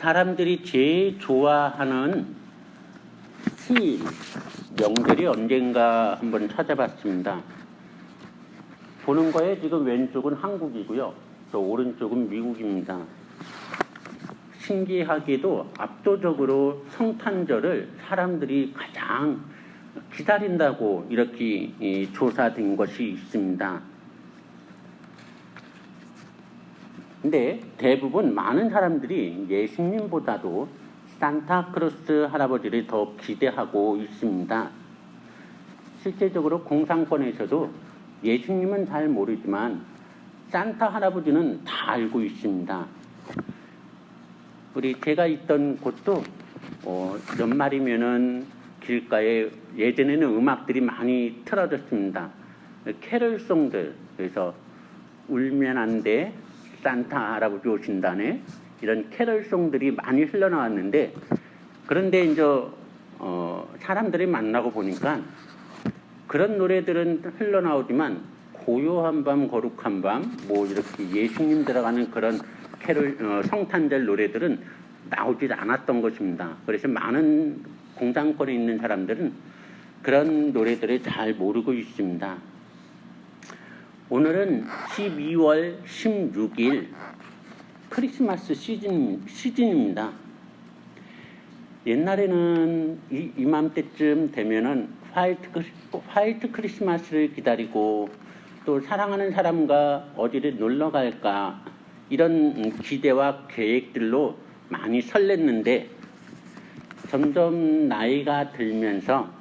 사람들이 제일 좋아하는 휴일, 명절이 언젠가 한번 찾아봤습니다. 보는 거에 지금 왼쪽은 한국이고요. 또 오른쪽은 미국입니다. 신기하게도 압도적으로 성탄절을 사람들이 가장 기다린다고 이렇게 조사된 것이 있습니다. 근데 대부분 많은 사람들이 예수님보다도 산타크로스 할아버지를 더 기대하고 있습니다. 실제적으로 공산권에서도 예수님은 잘 모르지만 산타 할아버지는 다 알고 있습니다. 제가 있던 곳도 연말이면은 길가에 예전에는 음악들이 많이 틀어졌습니다. 캐럴송들, 그래서 울면 안 돼, 산타 할아버지 오신다네, 이런 캐럴송들이 많이 흘러나왔는데, 그런데 이제 사람들이 만나고 보니까 그런 노래들은 흘러나오지만 고요한 밤 거룩한 밤 뭐 이렇게 예수님 들어가는 그런 캐롤 성탄절 노래들은 나오지 않았던 것입니다. 그래서 많은 공산권에 있는 사람들은 그런 노래들을 잘 모르고 있습니다. 오늘은 12월 16일 크리스마스 시즌입니다. 옛날에는 이맘때쯤 되면은 화이트 크리스마스를 기다리고 또 사랑하는 사람과 어디를 놀러 갈까 이런 기대와 계획들로 많이 설렜는데 점점 나이가 들면서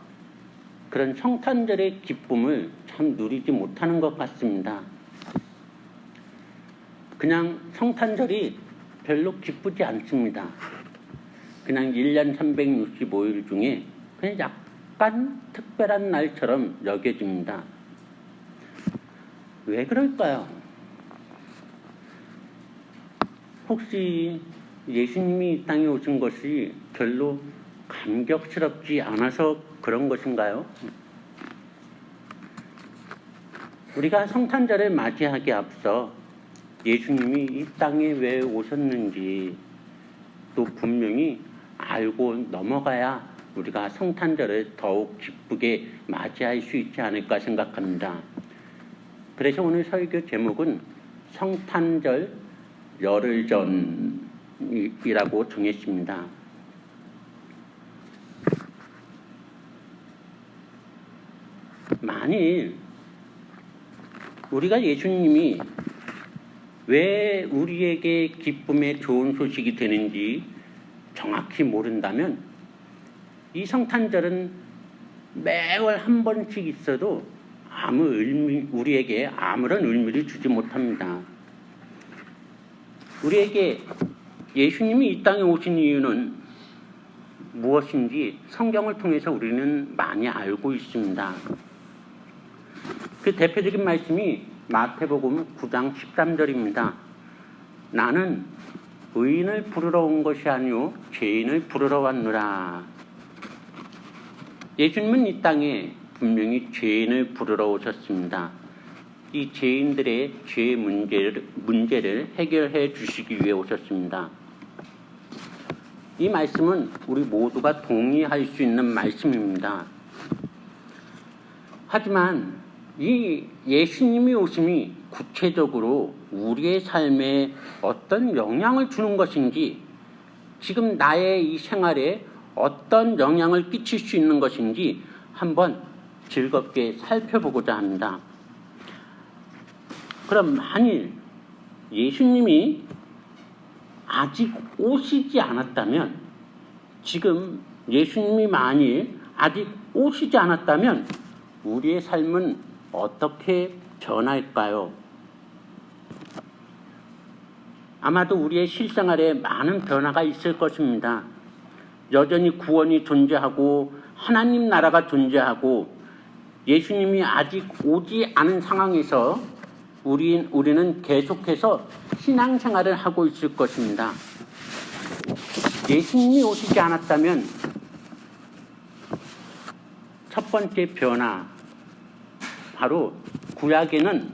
그런 성탄절의 기쁨을 참 누리지 못하는 것 같습니다. 그냥 성탄절이 별로 기쁘지 않습니다. 그냥 1년 365일 중에 그냥 약간 특별한 날처럼 여겨집니다. 왜 그럴까요? 혹시 예수님이 이 땅에 오신 것이 별로 감격스럽지 않아서 그런 것인가요? 우리가 성탄절을 맞이하기 앞서 예수님이 이 땅에 왜 오셨는지 또 분명히 알고 넘어가야 우리가 성탄절을 더욱 기쁘게 맞이할 수 있지 않을까 생각합니다. 그래서 오늘 설교 제목은 성탄절 열흘 전이라고 정했습니다. 만일 우리가 예수님이 왜 우리에게 기쁨의 좋은 소식이 되는지 정확히 모른다면 이 성탄절은 매월 한 번씩 있어도 우리에게 아무런 의미를 주지 못합니다. 우리에게 예수님이 이 땅에 오신 이유는 무엇인지 성경을 통해서 우리는 많이 알고 있습니다. 그 대표적인 말씀이 마태복음 9장 13절입니다. 나는 의인을 부르러 온 것이 아니오 죄인을 부르러 왔노라. 예수님은 이 땅에 분명히 죄인을 부르러 오셨습니다. 이 죄인들의 죄 문제를 해결해 주시기 위해 오셨습니다. 이 말씀은 우리 모두가 동의할 수 있는 말씀입니다. 하지만 이 예수님이 오심이 구체적으로 우리의 삶에 어떤 영향을 주는 것인지, 지금 나의 이 생활에 어떤 영향을 끼칠 수 있는 것인지 한번 즐겁게 살펴보고자 합니다. 그럼 만일 예수님이 아직 오시지 않았다면, 지금 예수님이 만일 아직 오시지 않았다면 우리의 삶은 어떻게 변할까요? 아마도 우리의 실생활에 많은 변화가 있을 것입니다. 여전히 구원이 존재하고 하나님 나라가 존재하고 예수님이 아직 오지 않은 상황에서 우리는 계속해서 신앙생활을 하고 있을 것입니다. 예수님이 오시지 않았다면 첫 번째 변화, 바로 구약에는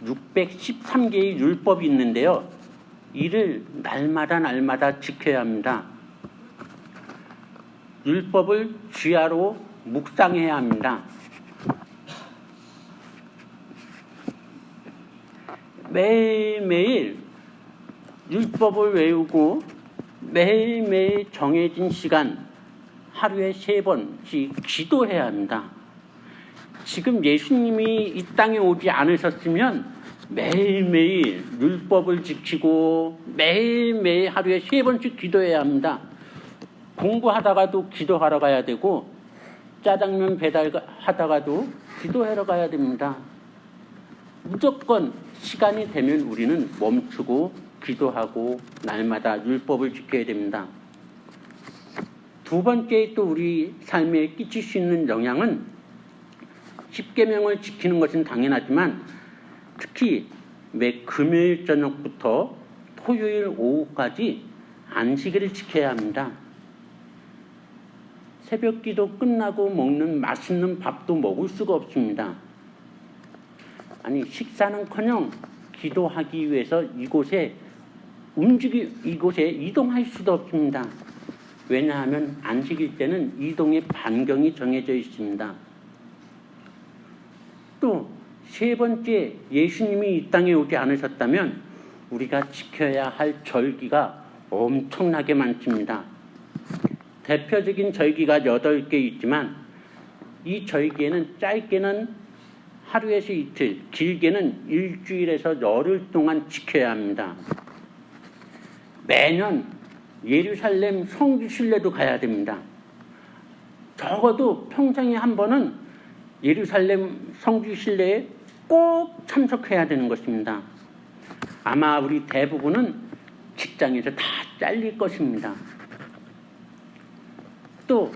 613개의 율법이 있는데요. 이를 날마다 지켜야 합니다. 율법을 주야로 묵상해야 합니다. 매일매일 율법을 외우고 매일매일 정해진 시간 하루에 3번씩 기도해야 합니다. 지금 예수님이 이 땅에 오지 않으셨으면 매일매일 율법을 지키고 매일매일 하루에 3번씩 기도해야 합니다. 공부하다가도 기도하러 가야 되고 짜장면 배달하다가도 기도하러 가야 됩니다. 무조건 시간이 되면 우리는 멈추고 기도하고 날마다 율법을 지켜야 됩니다. 두 번째 또 우리 삶에 끼칠 수 있는 영향은 십계명을 지키는 것은 당연하지만 특히 매 금요일 저녁부터 토요일 오후까지 안식일을 지켜야 합니다. 새벽 기도 끝나고 먹는 맛있는 밥도 먹을 수가 없습니다. 아니 식사는커녕 기도하기 위해서 이곳에 이동할 수도 없습니다. 왜냐하면 안식일 때는 이동의 반경이 정해져 있습니다. 또 세 번째, 예수님이 이 땅에 오지 않으셨다면 우리가 지켜야 할 절기가 엄청나게 많습니다. 대표적인 절기가 8개 있지만 이 절기에는 짧게는 하루에서 이틀, 길게는 일주일에서 열흘 동안 지켜야 합니다. 매년 예루살렘 성지 순례도 가야 됩니다. 적어도 평생에 한 번은 예루살렘 성지 순례에 꼭 참석해야 되는 것입니다. 아마 우리 대부분은 직장에서 다 잘릴 것입니다. 또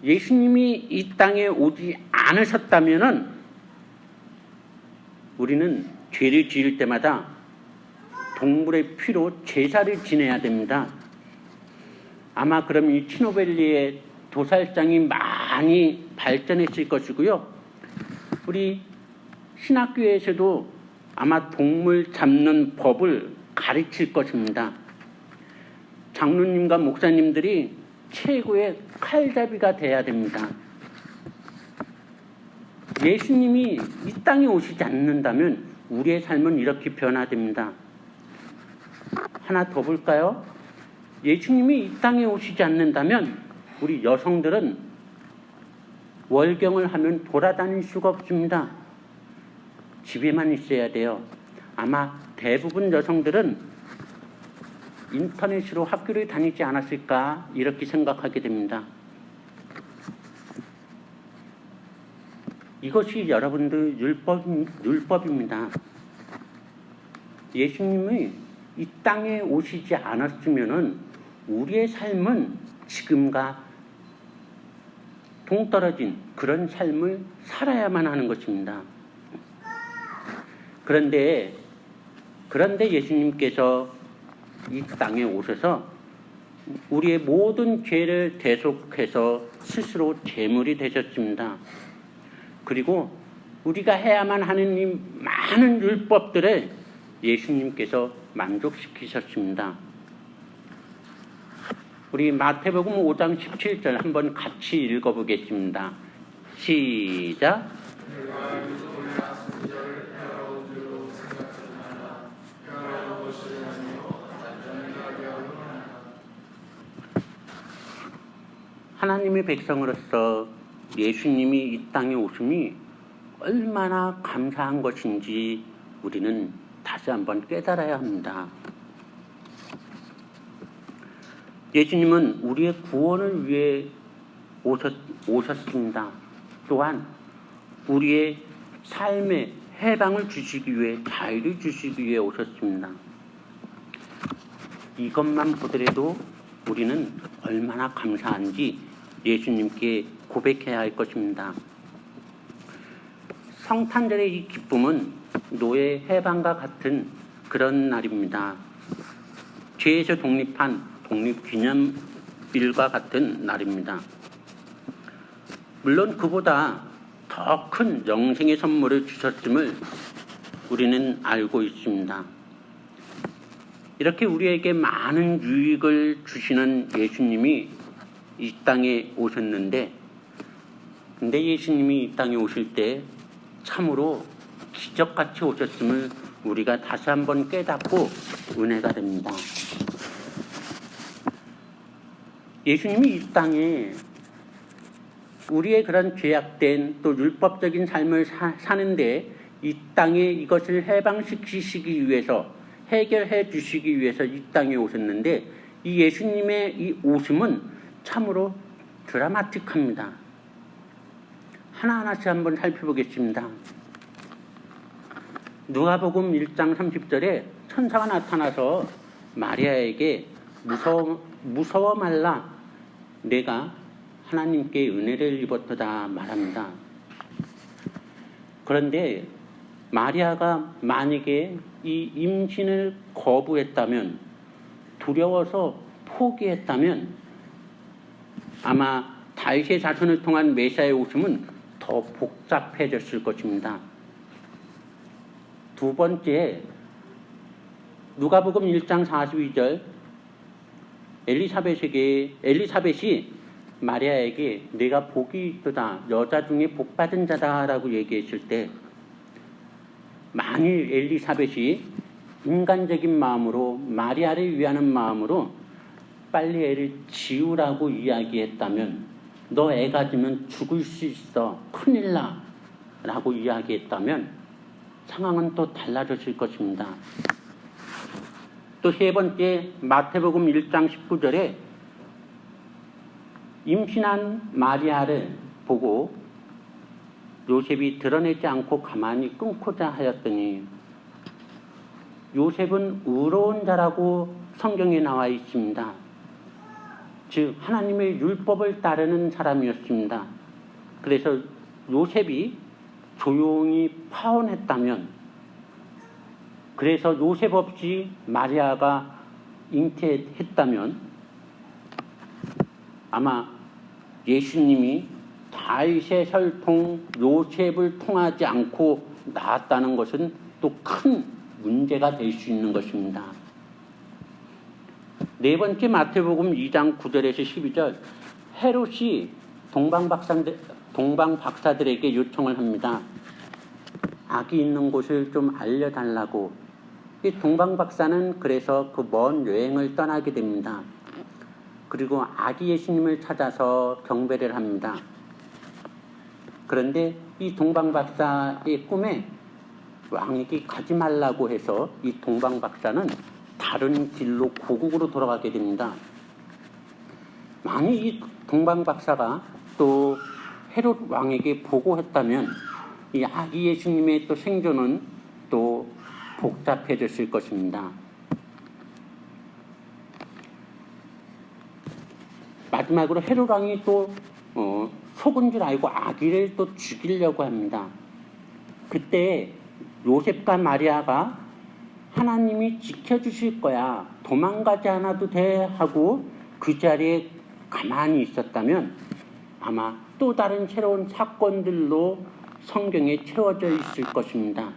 예수님이 이 땅에 오지 않으셨다면은 우리는 죄를 지을 때마다 동물의 피로 제사를 지내야 됩니다. 아마 그럼 이 치노밸리의 도살장이 많이 발전했을 것이고요. 우리 신학교에서도 아마 동물 잡는 법을 가르칠 것입니다. 장로님과 목사님들이 최고의 칼잡이가 돼야 됩니다. 예수님이 이 땅에 오시지 않는다면 우리의 삶은 이렇게 변화됩니다. 하나 더 볼까요? 예수님이 이 땅에 오시지 않는다면 우리 여성들은 월경을 하면 돌아다닐 수가 없습니다. 집에만 있어야 돼요. 아마 대부분 여성들은 인터넷으로 학교를 다니지 않았을까 이렇게 생각하게 됩니다. 이것이 여러분들 율법입니다. 예수님이 이 땅에 오시지 않았으면 우리의 삶은 지금과 동떨어진 그런 삶을 살아야만 하는 것입니다. 그런데 예수님께서 이 땅에 오셔서 우리의 모든 죄를 대속해서 스스로 제물이 되셨습니다. 그리고 우리가 해야만 하는 이 많은 율법들을 예수님께서 만족시키셨습니다. 우리 마태복음 5장 17절 한번 같이 읽어보겠습니다. 시작. 하나님의 백성으로서 예수님이 이 땅에 오심이 얼마나 감사한 것인지 우리는 다시 한번 깨달아야 합니다. 예수님은 우리의 구원을 위해 오셨습니다. 또한 우리의 삶의 해방을 주시기 위해, 자유를 주시기 위해 오셨습니다. 이것만 보더라도 우리는 얼마나 감사한지 예수님께 고백해야 할 것입니다. 성탄절의 이 기쁨은 노예 해방과 같은 그런 날입니다. 죄에서 독립한 독립기념일과 같은 날입니다. 물론 그보다 더 큰 영생의 선물을 주셨음을 우리는 알고 있습니다. 이렇게 우리에게 많은 유익을 주시는 예수님이 이 땅에 오셨는데, 근데 예수님이 이 땅에 오실 때 참으로 기적같이 오셨음을 우리가 다시 한번 깨닫고 은혜가 됩니다. 예수님이 이 땅에 우리의 그런 죄악된 또 율법적인 삶을 사는데 이 땅에 이것을 해방시키시기 위해서, 해결해 주시기 위해서 이 땅에 오셨는데, 이 예수님의 이 오심은 참으로 드라마틱합니다. 하나하나씩 한번 살펴보겠습니다. 누가복음 1장 30절에 천사가 나타나서 마리아에게 무서워 말라, 내가 하나님께 은혜를 입었도다 말합니다. 그런데 마리아가 만약에 이 임신을 거부했다면, 두려워서 포기했다면 아마 다윗의 자손을 통한 메시아의 오심은 더 복잡해졌을 것입니다. 두 번째, 누가복음 1장 42절, 엘리사벳이 마리아에게 내가 복이 있도다, 여자 중에 복받은 자다라고 얘기했을 때, 만일 엘리사벳이 인간적인 마음으로, 마리아를 위하는 마음으로 빨리 애를 지우라고 이야기했다면, 너 애 가지면 죽을 수 있어, 큰일 나 라고 이야기했다면 상황은 또 달라졌을 것입니다. 또 세 번째, 마태복음 1장 19절에 임신한 마리아를 보고 요셉이 드러내지 않고 가만히 끊고자 하였더니, 요셉은 의로운 자라고 성경에 나와 있습니다. 즉 하나님의 율법을 따르는 사람이었습니다. 그래서 요셉이 조용히 파혼했다면, 그래서 요셉 없이 마리아가 잉태했다면 아마 예수님이 다윗의 혈통 요셉을 통하지 않고 낳았다는 것은 또 큰 문제가 될 수 있는 것입니다. 네 번째, 마태복음 2장 9절에서 12절, 헤롯이 동방박사들에게 요청을 합니다. 아기 있는 곳을 좀 알려달라고. 이 동방박사는 그래서 그 먼 여행을 떠나게 됩니다. 그리고 아기 예수님을 찾아서 경배를 합니다. 그런데 이 동방박사의 꿈에 왕에게 가지 말라고 해서 이 동방박사는 다른 길로 고국으로 돌아가게 됩니다. 만약 이 동방박사가 또 헤롯 왕에게 보고했다면 이 아기 예수님의 또 생존은 또 복잡해졌을 것입니다. 마지막으로 헤롯 왕이 또 속은 줄 알고 아기를 또 죽이려고 합니다. 그때 요셉과 마리아가 하나님이 지켜주실 거야, 도망가지 않아도 돼 하고 그 자리에 가만히 있었다면 아마 또 다른 새로운 사건들로 성경에 채워져 있을 것입니다.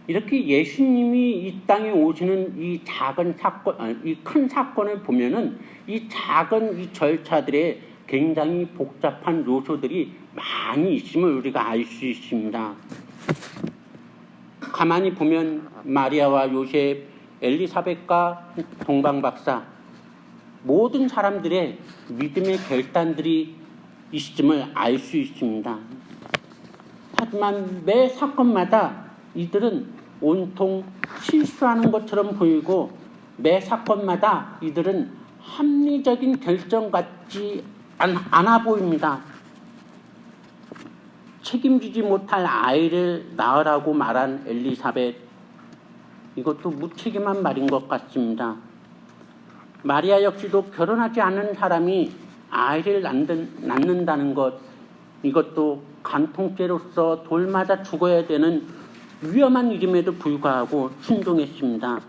이렇게 예수님이 이 땅에 오시는 이 작은 사건, 이 큰 사건을 보면은 이 작은 이 절차들에 굉장히 복잡한 요소들이 많이 있음을 우리가 알 수 있습니다. 가만히 보면 마리아와 요셉, 엘리사벳과 동방박사, 모든 사람들의 믿음의 결단들이 있음을 알 수 있습니다. 하지만 매 사건마다 이들은 온통 실수하는 것처럼 보이고, 매 사건마다 이들은 합리적인 결정 같지 않아 보입니다. 책임지지 못할 아이를 낳으라고 말한 엘리사벳, 이것도 무책임한 말인 것 같습니다. 마리아 역시도 결혼하지 않은 사람이 아이를 낳는다는 것, 이것도 간통죄로서 돌 맞아 죽어야 되는 위험한 일임에도 불구하고 순종했습니다.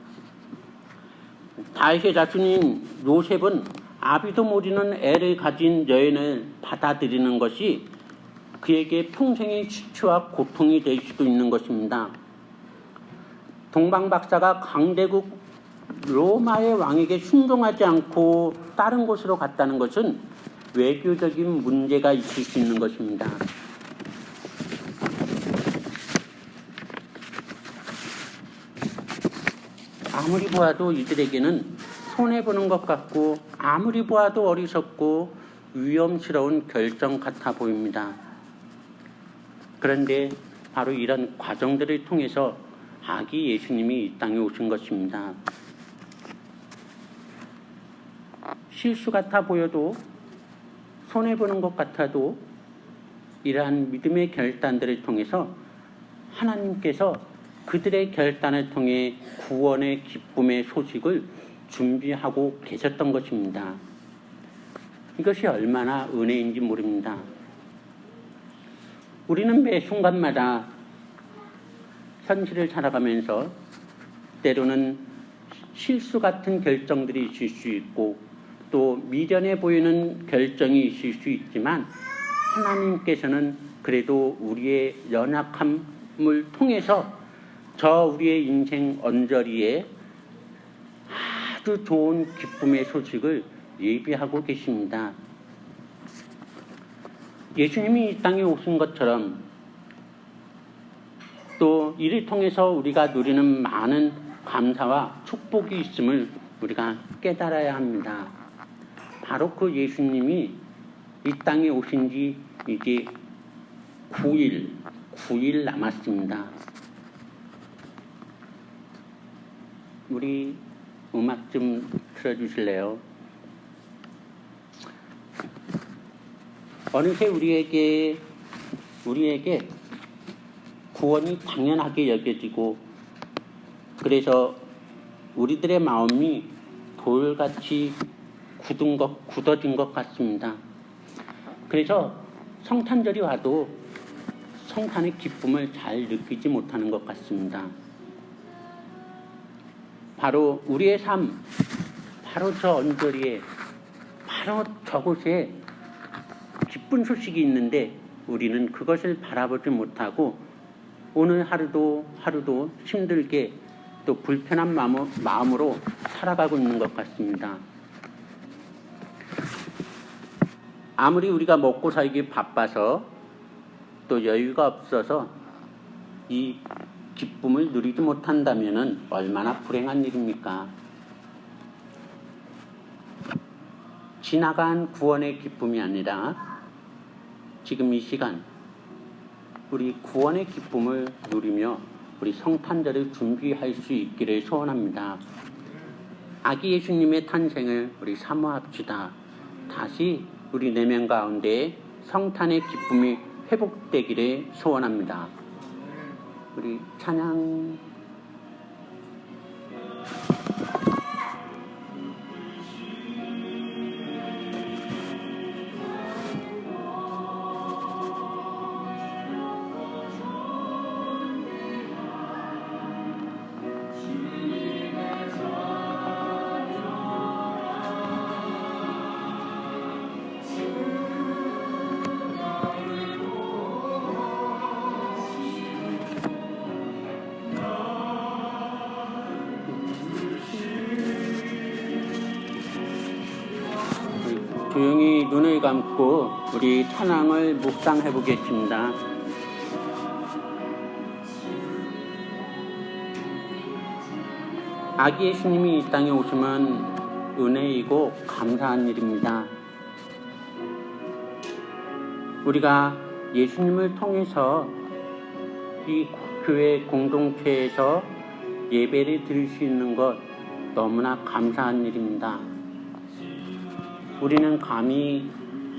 다윗의 자손인 요셉은 아비도 모르는 애를 가진 여인을 받아들이는 것이 그에게 평생의 수치와 고통이 될 수도 있는 것입니다. 동방박사가 강대국 로마의 왕에게 순종하지 않고 다른 곳으로 갔다는 것은 외교적인 문제가 있을 수 있는 것입니다. 아무리 보아도 이들에게는 손해보는 것 같고 아무리 보아도 어리석고 위험스러운 결정 같아 보입니다. 그런데 바로 이런 과정들을 통해서 아기 예수님이 이 땅에 오신 것입니다. 실수 같아 보여도 손해보는 것 같아도 이러한 믿음의 결단들을 통해서 하나님께서 그들의 결단을 통해 구원의 기쁨의 소식을 준비하고 계셨던 것입니다. 이것이 얼마나 은혜인지 모릅니다. 우리는 매 순간마다 현실을 살아가면서 때로는 실수 같은 결정들이 있을 수 있고 또 미련해 보이는 결정이 있을 수 있지만 하나님께서는 그래도 우리의 연약함을 통해서 저 우리의 인생 언저리에 아주 좋은 기쁨의 소식을 예비하고 계십니다. 예수님이 이 땅에 오신 것처럼 또 이를 통해서 우리가 누리는 많은 감사와 축복이 있음을 우리가 깨달아야 합니다. 바로 그 예수님이 이 땅에 오신 지 이제 9일 남았습니다. 우리 음악 좀 틀어주실래요? 어느새 우리에게 구원이 당연하게 여겨지고 그래서 우리들의 마음이 돌같이 굳어진 것 같습니다. 그래서 성탄절이 와도 성탄의 기쁨을 잘 느끼지 못하는 것 같습니다. 바로 우리의 삶, 바로 저 언저리에, 바로 저곳에 기쁜 소식이 있는데 우리는 그것을 바라보지 못하고 오늘 하루도 힘들게 또 불편한 마음으로 살아가고 있는 것 같습니다. 아무리 우리가 먹고 살기 바빠서 또 여유가 없어서 이 기쁨을 누리지 못한다면 얼마나 불행한 일입니까? 지나간 구원의 기쁨이 아니라 지금 이 시간 우리 구원의 기쁨을 누리며 우리 성탄절을 준비할 수 있기를 소원합니다. 아기 예수님의 탄생을 우리 사모합시다. 다시 우리 내면 가운데 성탄의 기쁨이 회복되기를 소원합니다. 우리 찬양 조용히 눈을 감고 우리 찬양을 묵상해 보겠습니다. 아기 예수님이 이 땅에 오시면 은혜이고 감사한 일입니다. 우리가 예수님을 통해서 이 교회 공동체에서 예배를 드릴 수 있는 것 너무나 감사한 일입니다. 우리는 감히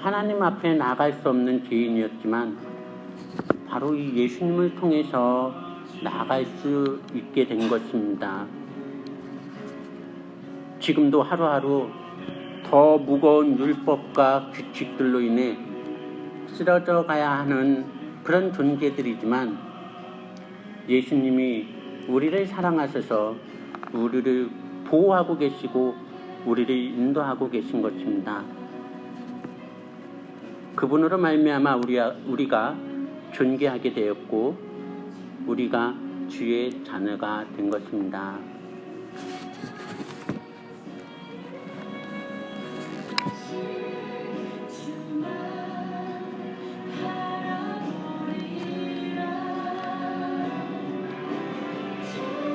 하나님 앞에 나갈 수 없는 죄인이었지만 바로 이 예수님을 통해서 나갈 수 있게 된 것입니다. 지금도 하루하루 더 무거운 율법과 규칙들로 인해 쓰러져 가야 하는 그런 존재들이지만 예수님이 우리를 사랑하셔서 우리를 보호하고 계시고 우리를 인도하고 계신 것입니다. 그분으로 말미암아 우리가 존귀하게 되었고 우리가 주의 자녀가 된 것입니다.